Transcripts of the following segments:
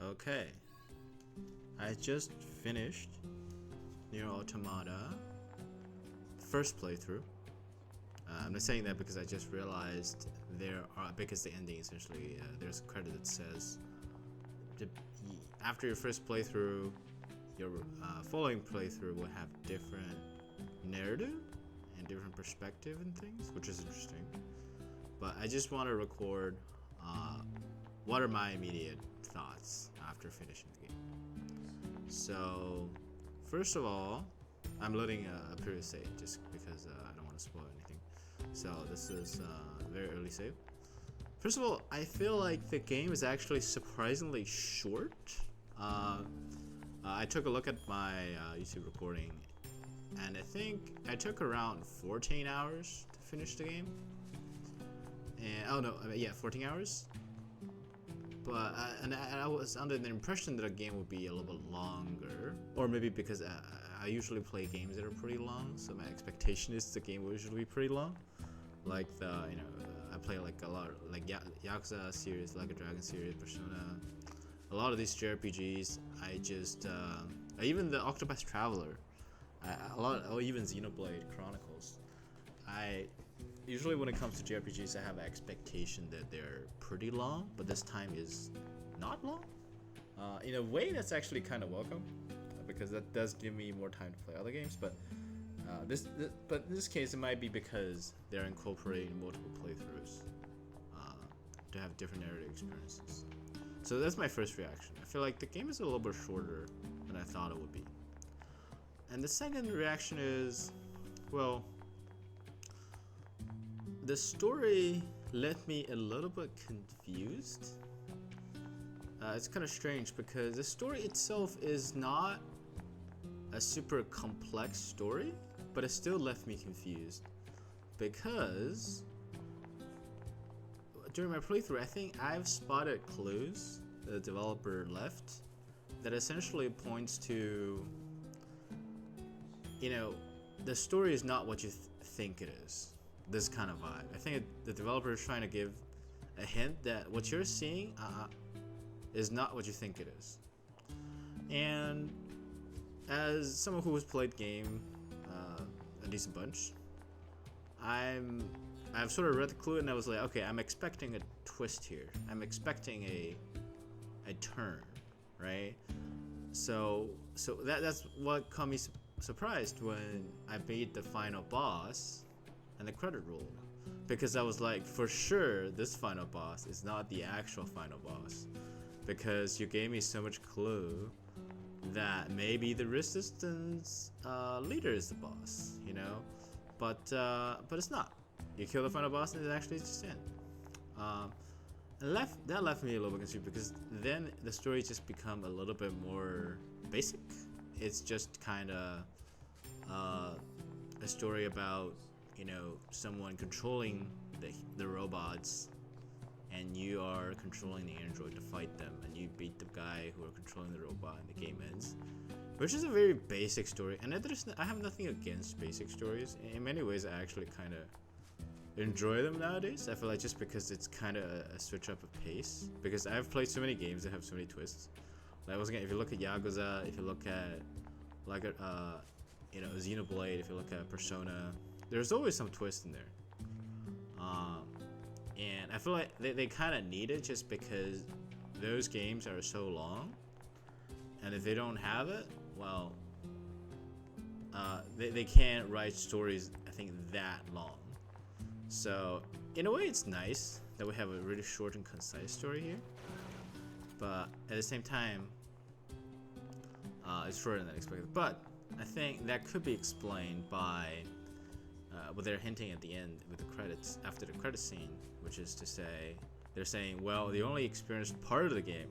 Okay, I just finished NieR Automata first playthrough. I'm not saying that because I just realized because the ending essentially there's a credit that says after your first playthrough, your following playthrough will have different narrative and different perspective and things, which is interesting. But I just want to record what are my immediate thoughts after finishing the game. So, first of all, I'm loading a previous save just because I don't want to spoil anything. So this is a very early save. First of all, I feel like the game is actually surprisingly short. I took a look at my YouTube recording, and I think I took around 14 hours to finish the game. And 14 hours. But I was under the impression that a game would be a little bit longer, or maybe because I usually play games that are pretty long, so my expectation is the game will usually be pretty long. Like I play like a lot like Yakuza series, like a Dragon series, Persona. A lot of these JRPGs, I just even the Octopath Traveler, even Xenoblade Chronicles. I usually when it comes to JRPGs, I have an expectation that they're pretty long, but this time is not long. In a way, that's actually kind of welcome because that does give me more time to play other games. But but in this case, it might be because they're incorporating multiple playthroughs to have different narrative experiences. So that's my first reaction. I feel like the game is a little bit shorter than I thought it would be. And the second reaction is, well, the story left me a little bit confused. It's kind of strange because the story itself is not a super complex story, but it still left me confused because during my playthrough, I think I've spotted clues that the developer left that essentially points to, the story is not what you think it is. This kind of vibe. I think the developer is trying to give a hint that what you're seeing is not what you think it is. And as someone who has played game a decent bunch, I've sort of read the clue and I was like, okay, I'm expecting a twist here. I'm expecting a turn, right? So that's what caught me surprised when I beat the final boss and the credit roll, because I was like, for sure this final boss is not the actual final boss, because you gave me so much clue that maybe the resistance leader is the boss, but it's not. You kill the final boss and it actually just ends. That left me a little bit confused because then the story just become a little bit more basic. It's just kind of a story about someone controlling the robots, and you are controlling the android to fight them, and you beat the guy who are controlling the robot, and the game ends. Which is a very basic story, and I have nothing against basic stories. In many ways, I actually kind of enjoy them nowadays. I feel like just because it's kind of a switch up of pace, because I've played so many games that have so many twists. Like once again, if you look at Yakuza, if you look at Xenoblade, if you look at Persona, there's always some twist in there. And I feel like they kind of need it just because those games are so long. And if they don't have it, well, they can't write stories, I think, that long. So, in a way, it's nice that we have a really short and concise story here. But at the same time, it's shorter than expected. But I think that could be explained by what they're hinting at the end with the credits, after the credit scene, which is to say, they're saying, well, they only experienced part of the game,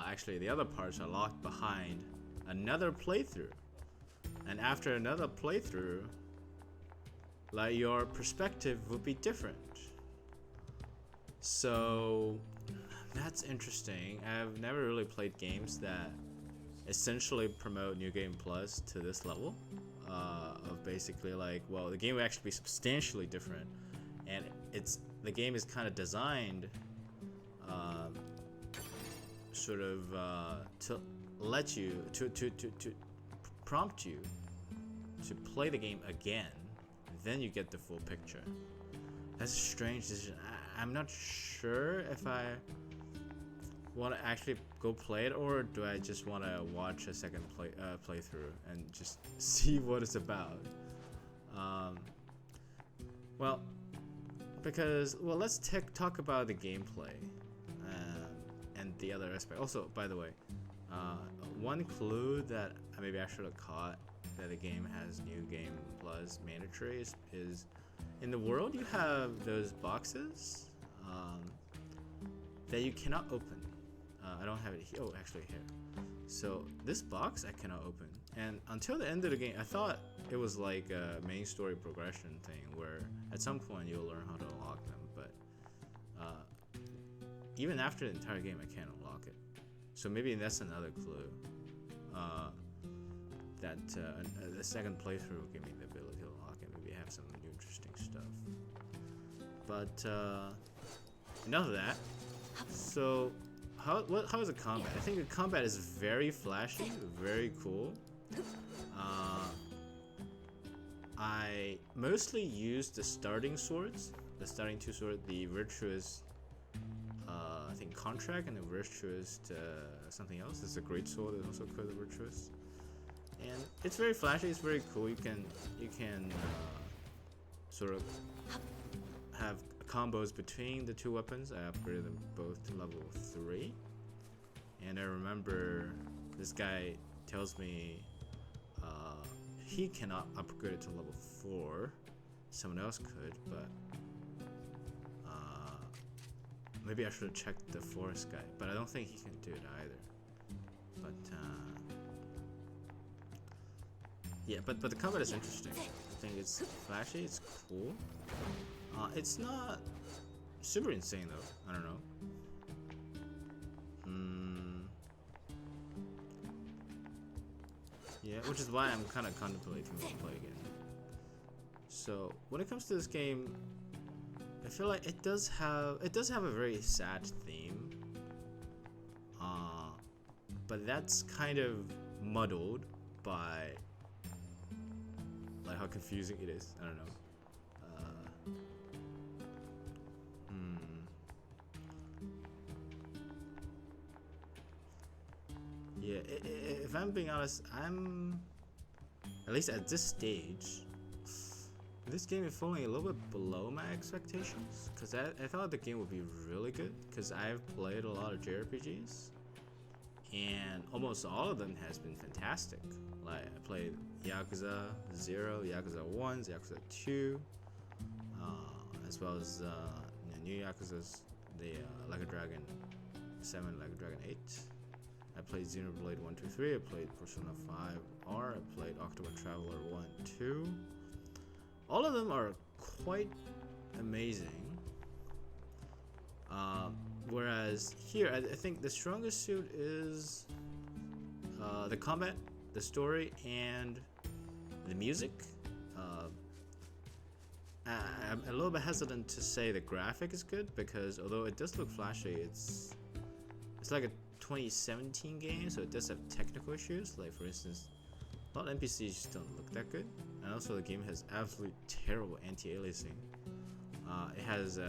actually the other parts are locked behind another playthrough, and after another playthrough, like, your perspective would be different. So that's interesting. I've never really played games that essentially promote New Game Plus to this level, of basically like, well, the game will actually be substantially different, and the game is kind of designed sort of to let you to prompt you to play the game again, then you get the full picture. That's a strange decision. I'm not sure if I want to actually go play it, or do I just want to watch a second playthrough and just see what it's about. Well, because let's talk about the gameplay and the other aspect. Also, by the way, one clue that maybe I should have caught that the game has New Game Plus mandatory is in the world you have those boxes that you cannot open. I don't have it here. Oh, actually here. So this box I cannot open, and until the end of the game I thought it was like a main story progression thing where at some point you'll learn how to unlock them, but even after the entire game I can't unlock it. So maybe that's another clue that the second playthrough will give me the ability to unlock it. Maybe have some new interesting stuff. But enough of that. So how is the combat? I think the combat is very flashy, very cool. I mostly use the starting swords, the starting two swords, the virtuous, I think contract, and the virtuous something else. It's a great sword that's also called the virtuous, and it's very flashy. It's very cool. You can sort of have combos between the two weapons. I upgraded them both to level 3, and I remember this guy tells me he cannot upgrade it to level 4. Someone else could, but maybe I should have checked the forest guy, but I don't think he can do it either. But yeah, but the combat is interesting. I think it's flashy, it's cool. It's not super insane though. I don't know. Yeah, which is why I'm kind of contemplating to play again. So when it comes to this game, I feel like it does have a very sad theme, but that's kind of muddled by like how confusing it is. I don't know. Yeah, if I'm being honest, I'm at least at this stage. This game is falling a little bit below my expectations, because I thought the game would be really good, because I've played a lot of JRPGs and almost all of them has been fantastic. Like I played Yakuza 0, Yakuza 1, Yakuza 2, as well as new Yakuza's, the Like a Dragon 7, Like a Dragon 8. I played Xenoblade 1, 2, 3, I played Persona 5R, I played Octopath Traveler 1, 2. All of them are quite amazing. Whereas here, I think the strongest suit is the combat, the story, and the music. I'm a little bit hesitant to say the graphic is good, because although it does look flashy, it's like a 2017 game, so it does have technical issues. Like for instance, a lot of NPCs just don't look that good, and also the game has absolutely terrible anti-aliasing. It has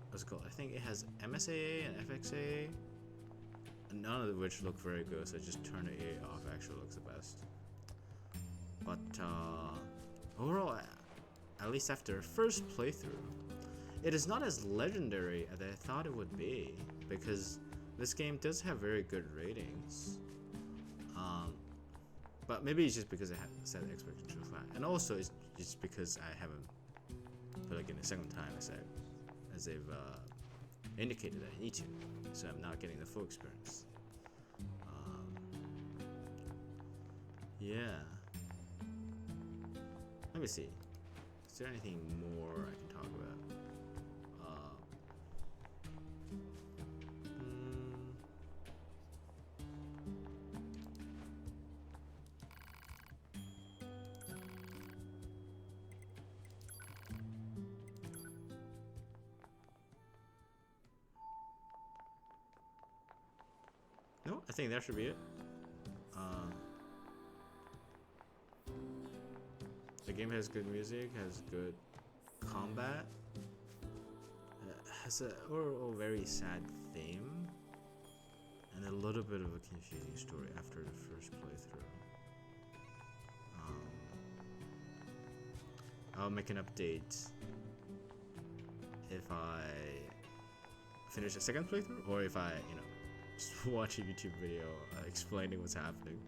what's it called? I think it has MSAA and FXAA, none of which look very good. So just turn the AA off. Actually, looks the best. But overall, at least after first playthrough, it is not as legendary as I thought it would be, because this game does have very good ratings. But maybe it's just because I had set the expectations flat, and also it's just because I haven't played it in the second time as they've indicated that I need to, so I'm not getting the full experience. Yeah. Let me see. Is there anything more I can talk about? think that should be it. The game has good music, has good combat, has a overall very sad theme, and a little bit of a confusing story after the first playthrough. I'll make an update if I finish the second playthrough, or if I, just watch a YouTube video explaining what's happening,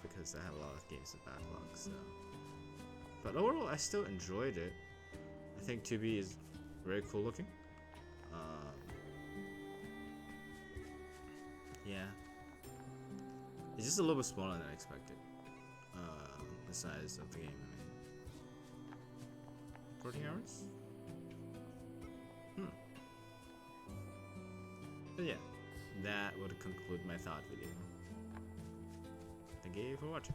because I have a lot of games in backlog. So, but overall, I still enjoyed it. I think 2B is very cool looking. Yeah, it's just a little bit smaller than I expected. The size of the game. 14 hours? But yeah, that would conclude my thought video. Thank you for watching.